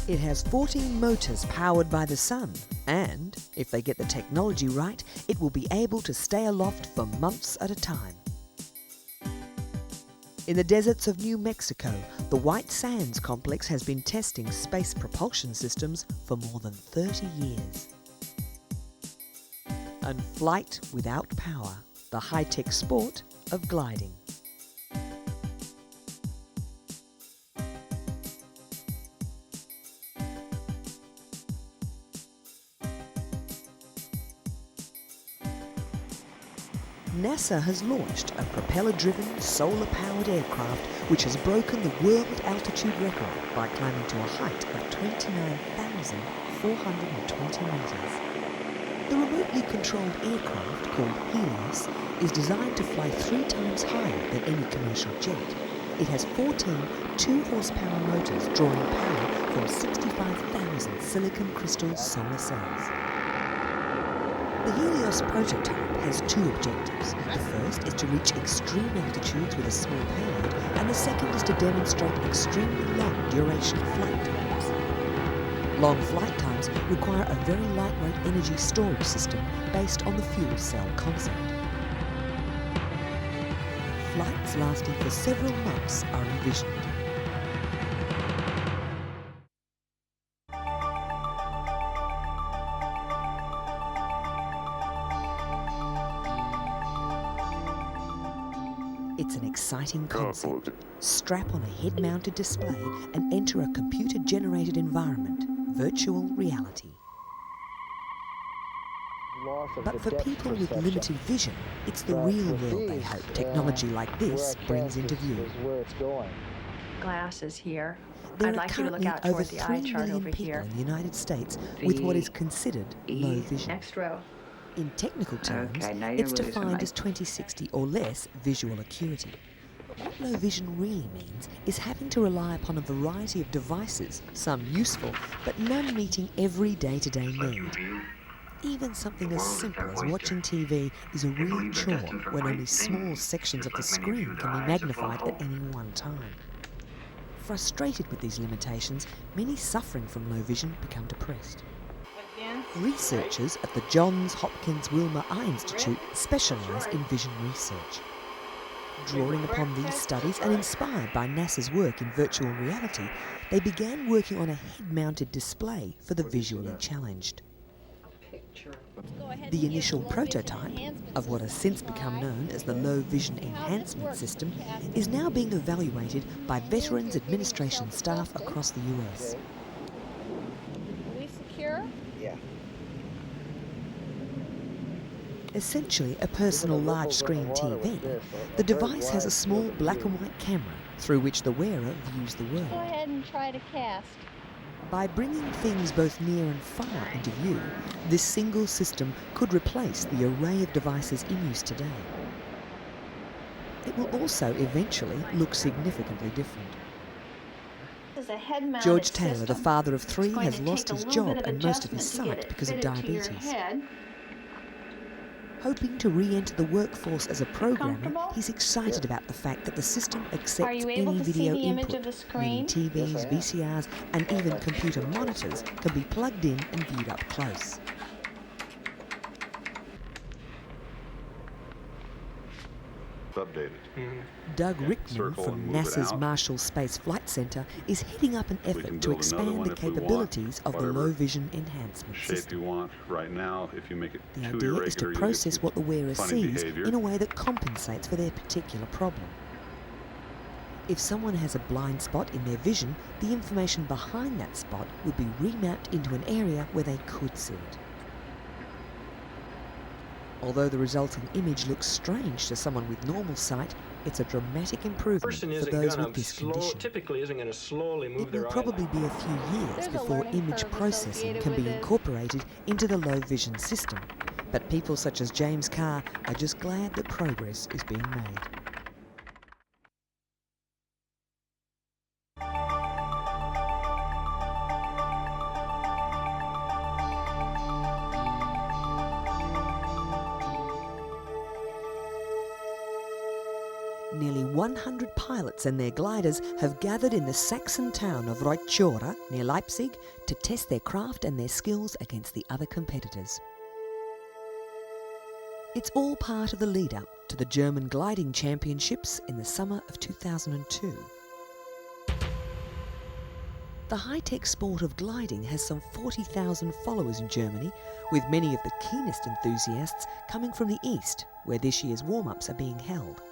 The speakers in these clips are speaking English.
It has 14 motors powered by the sun, and, if they get the technology right, it will be able to stay aloft for months at a time. In the deserts of New Mexico, the White Sands Complex has been testing space propulsion systems for more than 30 years. And flight without power, the high-tech sport of gliding. NASA has launched a propeller-driven, solar-powered aircraft which has broken the world altitude record by climbing to a height of 29,420 metres. The remotely controlled aircraft, called Helios, is designed to fly 3 times higher than any commercial jet. It has 14 2-horsepower motors drawing power from 65,000 silicon crystal solar cells. The Helios prototype has 2 objectives. The first is to reach extreme altitudes with a small payload, and the second is to demonstrate extremely long duration flight times. Long flight times require a very lightweight energy storage system based on the fuel cell concept. Flights lasting for several months are envisioned. It's an exciting concept. Strap on a head-mounted display and enter a computer-generated environment, virtual reality. But for people with limited vision, it's the real world they hope technology like this brings into view. Glasses here. There I'd are like you to look currently out over toward the 3 eye chart million over people here. in the United States with what is considered low vision. Next row. In technical terms, Okay, now you're it's losing defined light. as 20/60 or less visual acuity. What low vision really means is having to rely upon a variety of devices, some useful, but none meeting every day-to-day need. Even something as simple as watching TV is a real chore when only small sections of the screen can be magnified at any one time. Frustrated with these limitations, many suffering from low vision become depressed. Researchers at the Johns Hopkins Wilmer Eye Institute specialise in vision research. Drawing upon these studies and inspired by NASA's work in virtual reality, they began working on a head-mounted display for the visually challenged. The initial prototype of what has since become known as the Low Vision Enhancement System is now being evaluated by Veterans Administration staff across the US. Are we secure? Yeah. Essentially a personal large-screen TV, the device has a small black and white camera through which the wearer views the Go world. ahead and try to cast. By bringing things both near and far into view, this single system could replace the array of devices in use today. It will also eventually look significantly different. This is a head-mounted George Taylor, the system. father of 3, It's going has to lost take a his little job bit of and most of his adjustment to get sight it because of fitted to your diabetes. head. Hoping to re-enter the workforce as a programmer, Comfortable? he's excited about the fact that the system Are accepts you able any to see video the image input, of the meaning screen? TVs, Yes, I am. VCRs, and even computer monitors can be plugged in and viewed up close. Updated. Doug Yeah, Rickman circle from and move it NASA's out. Marshall Space Flight Center is heading up an can effort to build another expand one the if we want, capabilities of the whatever low vision enhancement Shape system. you want right now. If you make it The too idea irregular, is to you get process what the wearer funny sees behavior. in a way that compensates for their particular problem. If someone has a blind spot in their vision, the information behind that spot would be remapped into an area where they could see it. Although the resulting image looks strange to someone with normal sight, it's a dramatic improvement Person for isn't those gonna with this condition. typically isn't going to slowly move It their will eye probably line. be a few years There's a before learning image curve processing associated can be with it. incorporated into the low vision system. But people such as James Carr are just glad that progress is being made. nearly 100 pilots and their gliders have gathered in the Saxon town of Reuth near Leipzig to test their craft and their skills against the other competitors. It's all part of the lead-up to the German Gliding Championships in the summer of 2002. The high-tech sport of gliding has some 40,000 followers in Germany, with many of the keenest enthusiasts coming from the east, where this year's warm-ups are being held.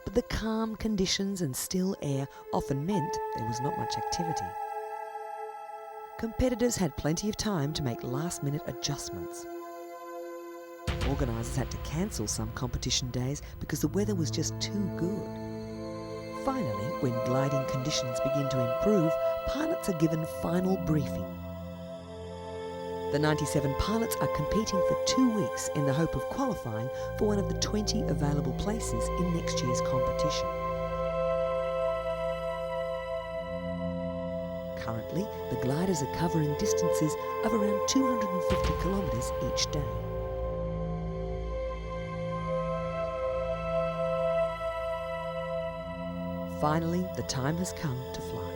But the calm conditions and still air often meant there was not much activity. Competitors had plenty of time to make last-minute adjustments. Organisers had to cancel some competition days because the weather was just too good. Finally, when gliding conditions begin to improve, pilots are given final briefing. The 97 pilots are competing for 2 weeks in the hope of qualifying for one of the 20 available places in next year's competition. Currently, the gliders are covering distances of around 250 kilometres each day. Finally, the time has come to fly.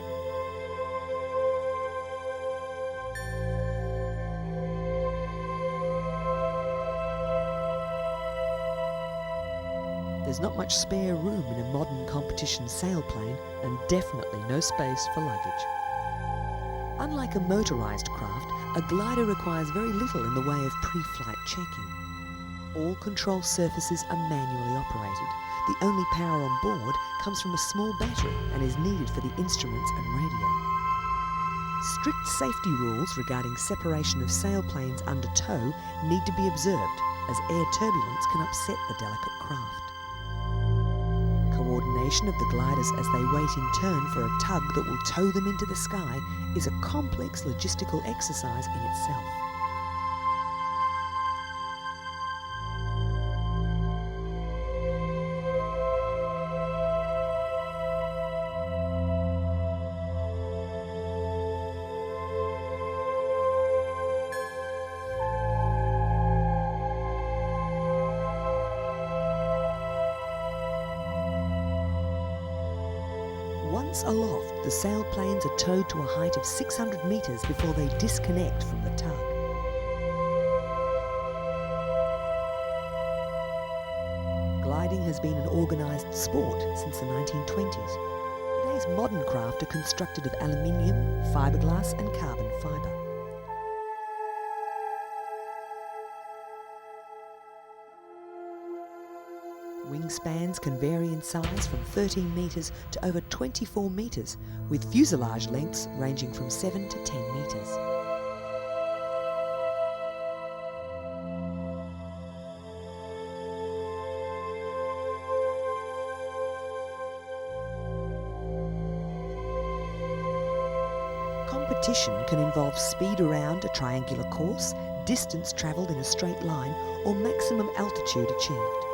There's not much spare room in a modern competition sailplane and definitely no space for luggage. Unlike a motorised craft, a glider requires very little in the way of pre-flight checking. All control surfaces are manually operated. The only power on board comes from a small battery and is needed for the instruments and radio. Strict safety rules regarding separation of sailplanes under tow need to be observed, as air turbulence can upset the delicate craft. Coordination of the gliders as they wait in turn for a tug that will tow them into the sky is a complex logistical exercise in itself. Once aloft, the sailplanes are towed to a height of 600 metres before they disconnect from the tug. Gliding has been an organised sport since the 1920s. Today's modern craft are constructed of aluminium, fiberglass and carbon fibre. Wingspans can vary in size from 13 metres to over 24 metres, with fuselage lengths ranging from 7 to 10 metres. Competition can involve speed around a triangular course, distance travelled in a straight line, or maximum altitude achieved.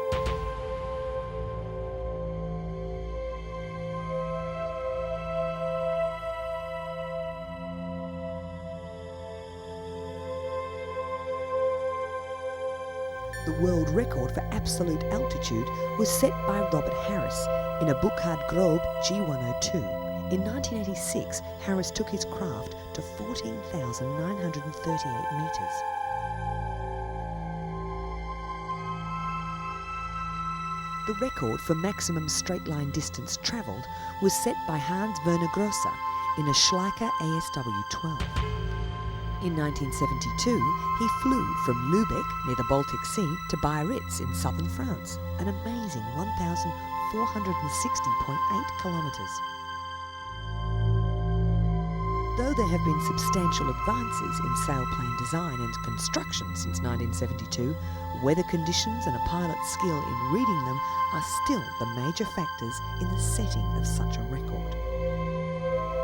The world record for absolute altitude was set by Robert Harris in a Burkhard Grob G102. In 1986, Harris took his craft to 14,938 metres. The record for maximum straight-line distance travelled was set by Hans Werner Grosser in a Schleicher ASW-12. In 1972, he flew from Lübeck near the Baltic Sea to Biarritz in southern France, an amazing 1,460.8 kilometres. Though there have been substantial advances in sailplane design and construction since 1972, weather conditions and a pilot's skill in reading them are still the major factors in the setting of such a record.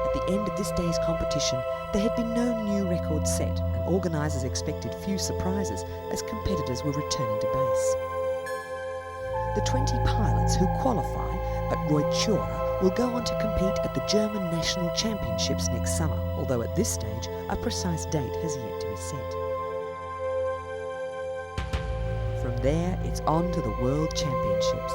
At the end of this day's competition, there had been no new record set, and organisers expected few surprises as competitors were returning to base. The 20 pilots who qualify at Reuth will go on to compete at the German National Championships next summer, although at this stage a precise date has yet to be set. From there it's on to the World Championships.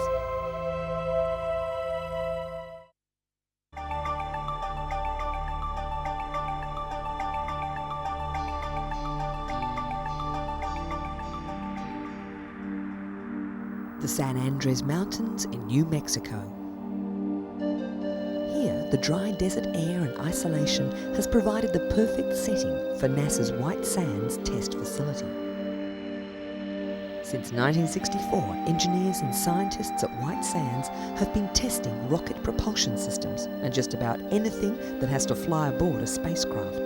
The San Andres Mountains in New Mexico. Here, the dry desert air and isolation has provided the perfect setting for NASA's White Sands test facility. Since 1964, engineers and scientists at White Sands have been testing rocket propulsion systems and just about anything that has to fly aboard a spacecraft.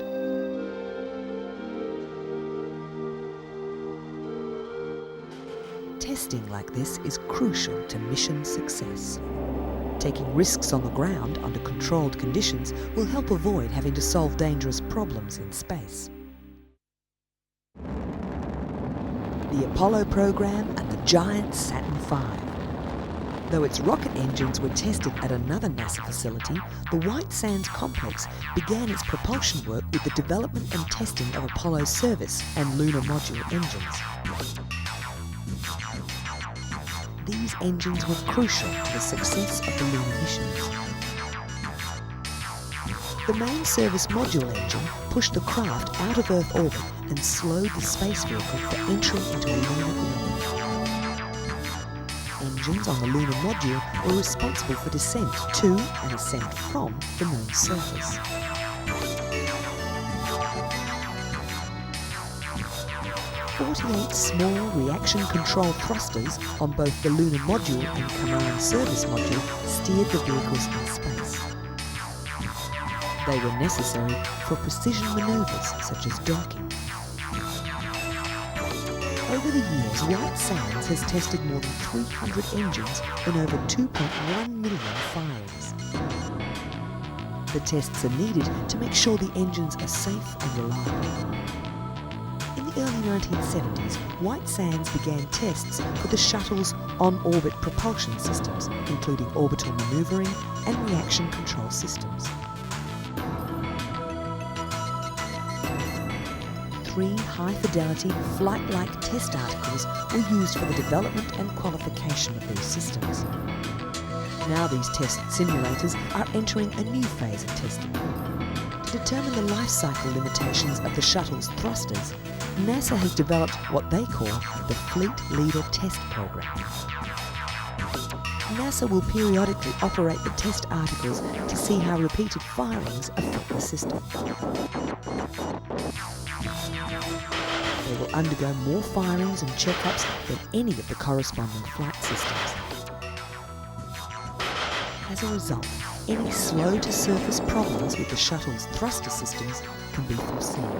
Testing like this is crucial to mission success. Taking risks on the ground under controlled conditions will help avoid having to solve dangerous problems in space. The Apollo program and the giant Saturn V. Though its rocket engines were tested at another NASA facility, the White Sands complex began its propulsion work with the development and testing of Apollo service and lunar module engines. These engines were crucial to the success of the lunar missions. The main service module engine pushed the craft out of Earth orbit and slowed the space vehicle for entry into a lunar orbit. Engines on the lunar module were responsible for descent to and ascent from the moon's surface. 48 small reaction control thrusters on both the lunar module and command service module steered the vehicles in space. They were necessary for precision maneuvers such as docking. Over the years, White Sands has tested more than 300 engines in over 2.1 million firings. The tests are needed to make sure the engines are safe and reliable. In the early 1970s, White Sands began tests for the shuttle's on-orbit propulsion systems, including orbital maneuvering and reaction control systems. 3 high-fidelity, flight-like test articles were used for the development and qualification of these systems. Now these test simulators are entering a new phase of testing. To determine the life cycle limitations of the shuttle's thrusters, NASA has developed what they call the Fleet Leader Test Program. NASA will periodically operate the test articles to see how repeated firings affect the system. They will undergo more firings and checkups than any of the corresponding flight systems. As a result, any slow-to-surface problems with the shuttle's thruster systems can be foreseen.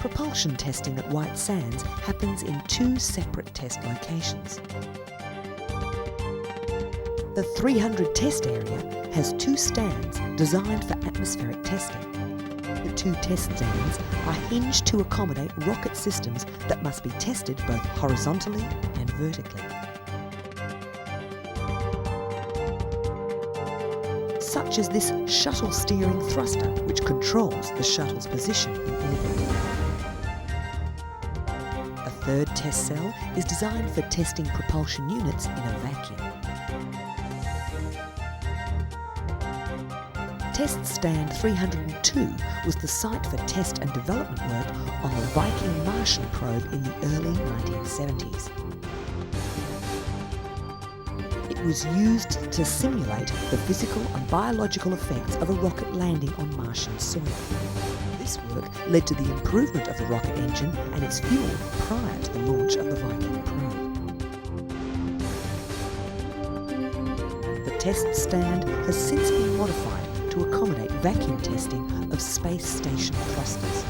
Propulsion testing at White Sands happens in 2 separate test locations. The 300 test area has 2 stands designed for atmospheric testing. The 2 test stands are hinged to accommodate rocket systems that must be tested both horizontally and vertically. Such as this shuttle steering thruster, which controls the shuttle's position in orbit. A 3rd test cell is designed for testing propulsion units in a vacuum. Test Stand 302 was the site for test and development work on the Viking Martian probe in the early 1970s. It was used to simulate the physical and biological effects of a rocket landing on Martian soil. This work led to the improvement of the rocket engine and its fuel prior to the launch of the Viking probe. The test stand has since been modified to accommodate vacuum testing of space station thrusters.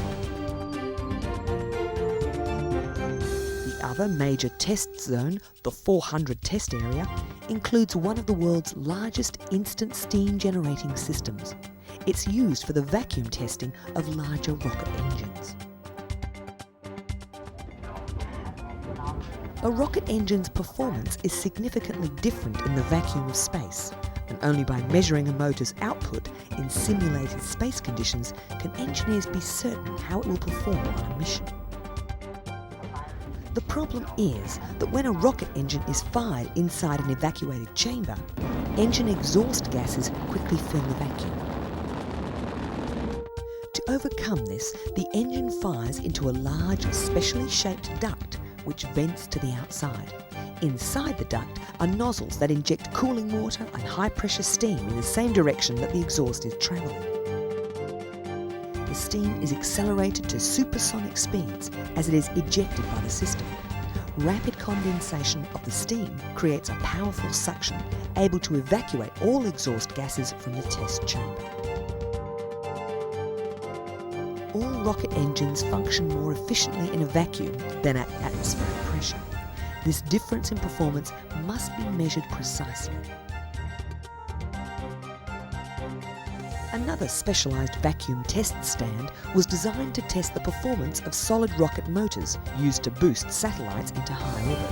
The other major test zone, the 400 test area, includes one of the world's largest instant steam generating systems. It's used for the vacuum testing of larger rocket engines. A rocket engine's performance is significantly different in the vacuum of space, and only by measuring a motor's output in simulated space conditions can engineers be certain how it will perform on a mission. The problem is that when a rocket engine is fired inside an evacuated chamber, engine exhaust gases quickly fill the vacuum. To overcome this, the engine fires into a large, specially shaped duct which vents to the outside. Inside the duct are nozzles that inject cooling water and high-pressure steam in the same direction that the exhaust is travelling. The steam is accelerated to supersonic speeds as it is ejected by the system. Rapid condensation of the steam creates a powerful suction, able to evacuate all exhaust gases from the test chamber. All rocket engines function more efficiently in a vacuum than at atmospheric pressure. This difference in performance must be measured precisely. Another specialised vacuum test stand was designed to test the performance of solid rocket motors used to boost satellites into high orbit.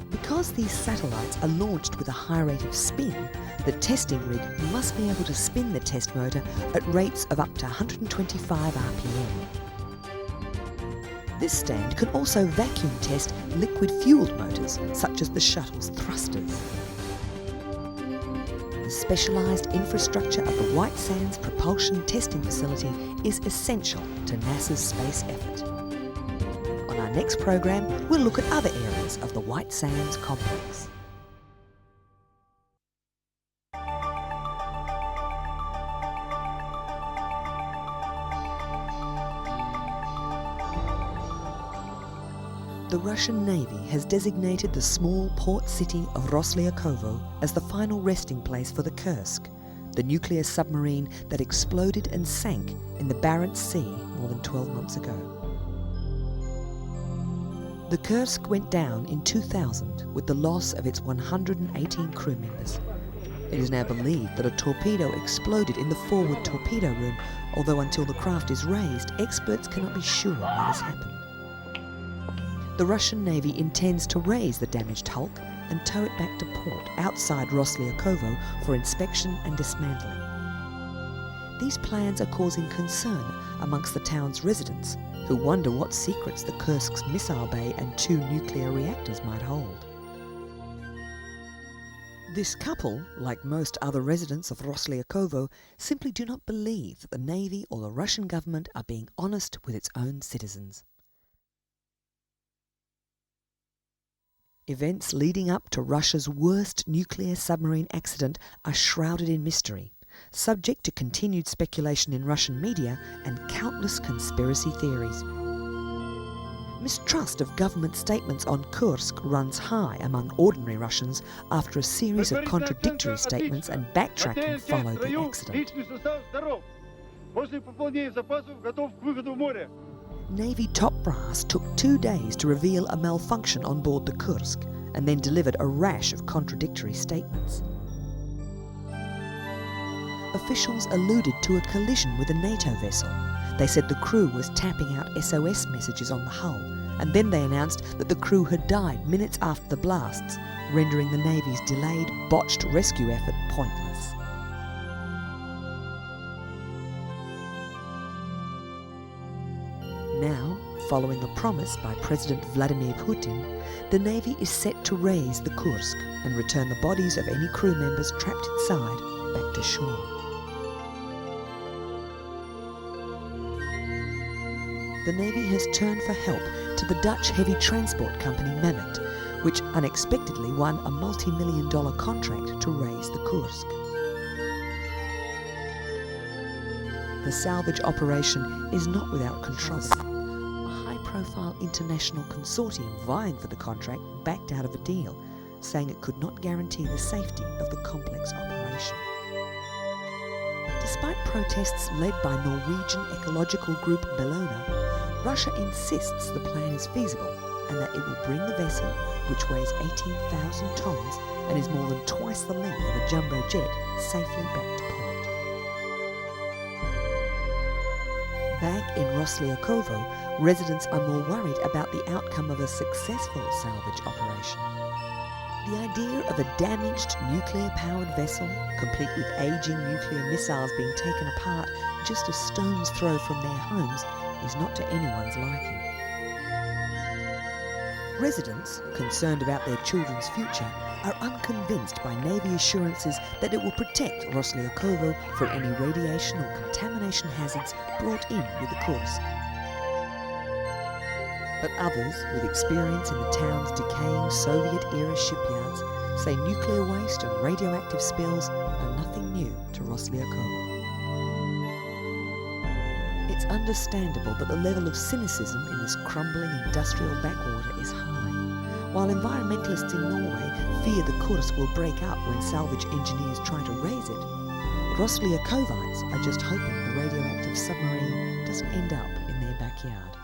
Because these satellites are launched with a high rate of spin, the testing rig must be able to spin the test motor at rates of up to 125 RPM. This stand can also vacuum test liquid-fueled motors, such as the shuttle's thrusters. The specialised infrastructure of the White Sands Propulsion Testing Facility is essential to NASA's space effort. On our next program, we'll look at other areas of the White Sands complex. The Russian Navy has designated the small port city of Roslyakovo as the final resting place for the Kursk, the nuclear submarine that exploded and sank in the Barents Sea more than 12 months ago. The Kursk went down in 2000 with the loss of its 118 crew members. It is now believed that a torpedo exploded in the forward torpedo room, although until the craft is raised, experts cannot be sure what has happened. The Russian Navy intends to raise the damaged hulk and tow it back to port outside Roslyakovo for inspection and dismantling. These plans are causing concern amongst the town's residents, who wonder what secrets the Kursk's missile bay and 2 nuclear reactors might hold. This couple, like most other residents of Roslyakovo, simply do not believe that the Navy or the Russian government are being honest with its own citizens. Events leading up to Russia's worst nuclear submarine accident are shrouded in mystery, subject to continued speculation in Russian media and countless conspiracy theories. Mistrust of government statements on Kursk runs high among ordinary Russians after a series of contradictory statements and backtracking followed the accident. Navy top brass took 2 days to reveal a malfunction on board the Kursk and then delivered a rash of contradictory statements. Officials alluded to a collision with a NATO vessel. They said the crew was tapping out SOS messages on the hull, and then they announced that the crew had died minutes after the blasts, rendering the Navy's delayed, botched rescue effort pointless. Now, following a promise by President Vladimir Putin, the Navy is set to raise the Kursk and return the bodies of any crew members trapped inside back to shore. The Navy has turned for help to the Dutch heavy transport company Mammoet, which unexpectedly won a multi-million-dollar contract to raise the Kursk. The salvage operation is not without controversy. A high-profile international consortium vying for the contract backed out of a deal, saying it could not guarantee the safety of the complex operation. Despite protests led by Norwegian ecological group Bellona, Russia insists the plan is feasible and that it will bring the vessel, which weighs 18,000 tons and is more than twice the length of a jumbo jet, safely back to port. Back in Roslyakovo, residents are more worried about the outcome of a successful salvage operation. The idea of a damaged nuclear-powered vessel, complete with aging nuclear missiles being taken apart just a stone's throw from their homes, is not to anyone's liking. Residents, concerned about their children's future, are unconvinced by Navy assurances that it will protect Roslyakovo from any radiation or contamination hazards brought in with the Kursk. But others, with experience in the town's decaying Soviet-era shipyards, say nuclear waste and radioactive spills are nothing new to Roslyakovo. It's understandable that the level of cynicism in this crumbling industrial backwater is high. While environmentalists in Norway fear the Kursk will break up when salvage engineers try to raise it, Roslyakovites are just hoping the radioactive submarine doesn't end up in their backyard.